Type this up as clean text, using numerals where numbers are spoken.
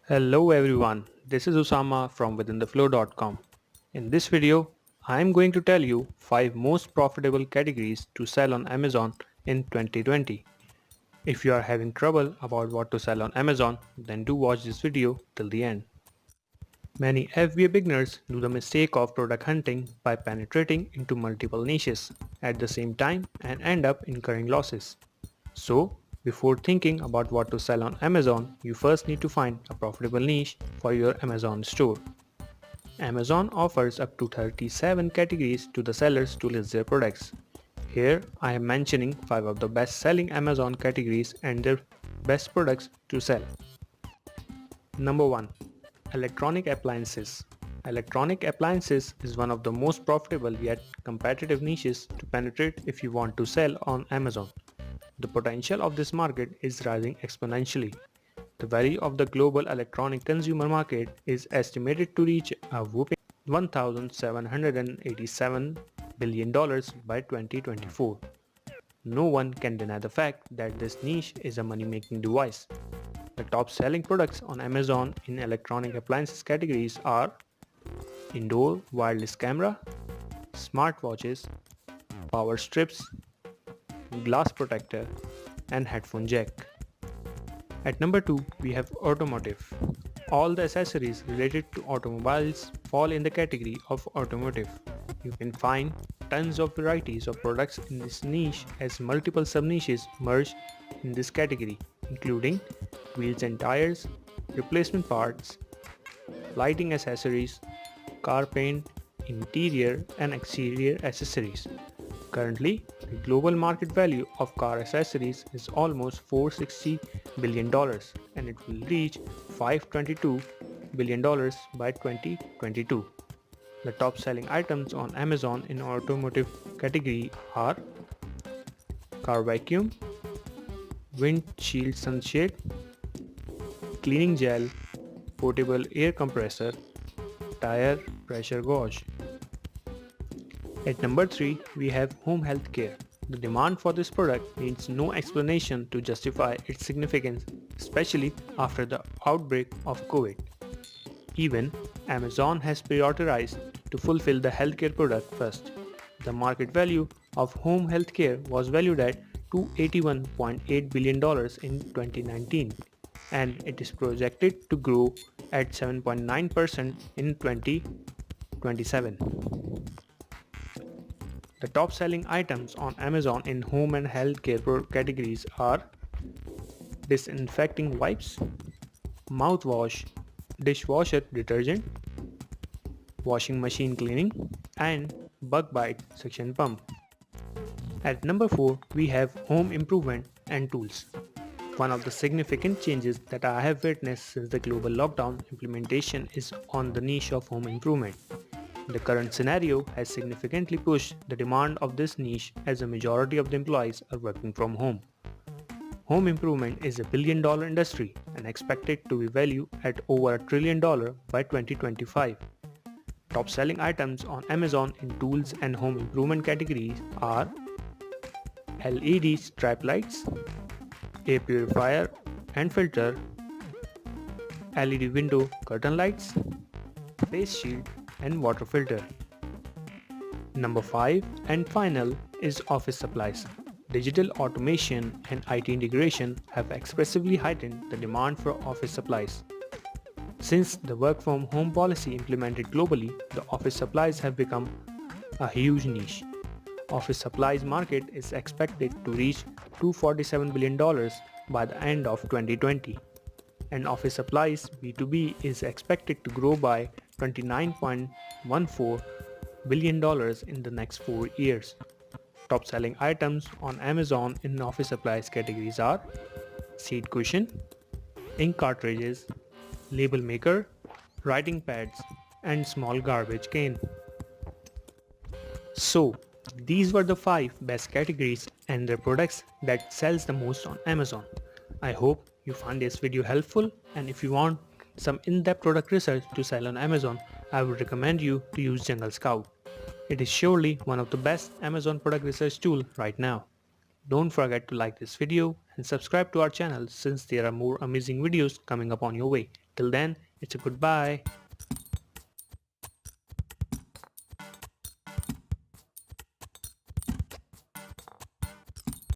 Hello everyone, this is Usama from withintheflow.com. In this video, I am going to tell you 5 most profitable categories to sell on Amazon in 2020. If you are having trouble about what to sell on Amazon, then do watch this video till the end. Many FBA beginners do the mistake of product hunting by penetrating into multiple niches at the same time and end up incurring losses. So, before thinking about what to sell on Amazon, you first need to find a profitable niche for your Amazon store. Amazon offers up to 37 categories to the sellers to list their products. Here, I am mentioning 5 of the best selling Amazon categories and their best products to sell. Number 1. Electronic appliances. Electronic appliances is one of the most profitable yet competitive niches to penetrate if you want to sell on Amazon. The potential of this market is rising exponentially. The value of the global electronic consumer market is estimated to reach a whopping $1,787 billion by 2024. No one can deny the fact that this niche is a money-making device. The top selling products on Amazon in electronic appliances categories are indoor wireless camera, smartwatches, power strips, glass protector, and headphone jack. At number 2, we have automotive. All the accessories related to automobiles fall in the category of automotive. You can find tons of varieties of products in this niche as multiple sub-niches merge in this category, including wheels and tires, replacement parts, lighting accessories, car paint, interior and exterior accessories. Currently, the global market value of car accessories is almost $460 billion and it will reach $522 billion by 2022. The top selling items on Amazon in automotive category are car vacuum, windshield sunshade, cleaning gel, portable air compressor, tire pressure gauge. At number 3, we have home health care. The demand for this product needs no explanation to justify its significance, especially after the outbreak of COVID. Even Amazon has prioritized to fulfill the healthcare product first. The market value of home healthcare was valued at $281.8 billion in 2019 and it is projected to grow at 7.9% in 2027. The top selling items on Amazon in home and healthcare categories are disinfecting wipes, mouthwash, dishwasher detergent, washing machine cleaning, and bug bite suction pump. At number 4, we have home improvement and tools. One of the significant changes that I have witnessed since the global lockdown implementation is on the niche of home improvement. The current scenario has significantly pushed the demand of this niche as a majority of the employees are working from home. Home improvement is a billion-dollar industry and expected to be valued at over $1 trillion by 2025. Top selling items on Amazon in tools and home improvement categories are LED strip lights, air purifier and filter, LED window curtain lights, face shield and water filter. Number 5 and final is office supplies. Digital automation and IT integration have expressively heightened the demand for office supplies. Since the work from home policy implemented globally, the office supplies have become a huge niche. Office supplies market is expected to reach $247 billion by the end of 2020 and office supplies B2B is expected to grow by $29.14 billion in the next 4 years. Top selling items on Amazon in office supplies categories are seat cushion, ink cartridges, label maker, writing pads, and small garbage can. So, these were the 5 best categories and their products that sells the most on Amazon. I hope you found this video helpful and if you want some in-depth product research to sell on Amazon, I would recommend you to use Jungle Scout. It is surely one of the best Amazon product research tool right now. Don't forget to like this video and subscribe to our channel since there are more amazing videos coming up on your way. Till then, it's a goodbye.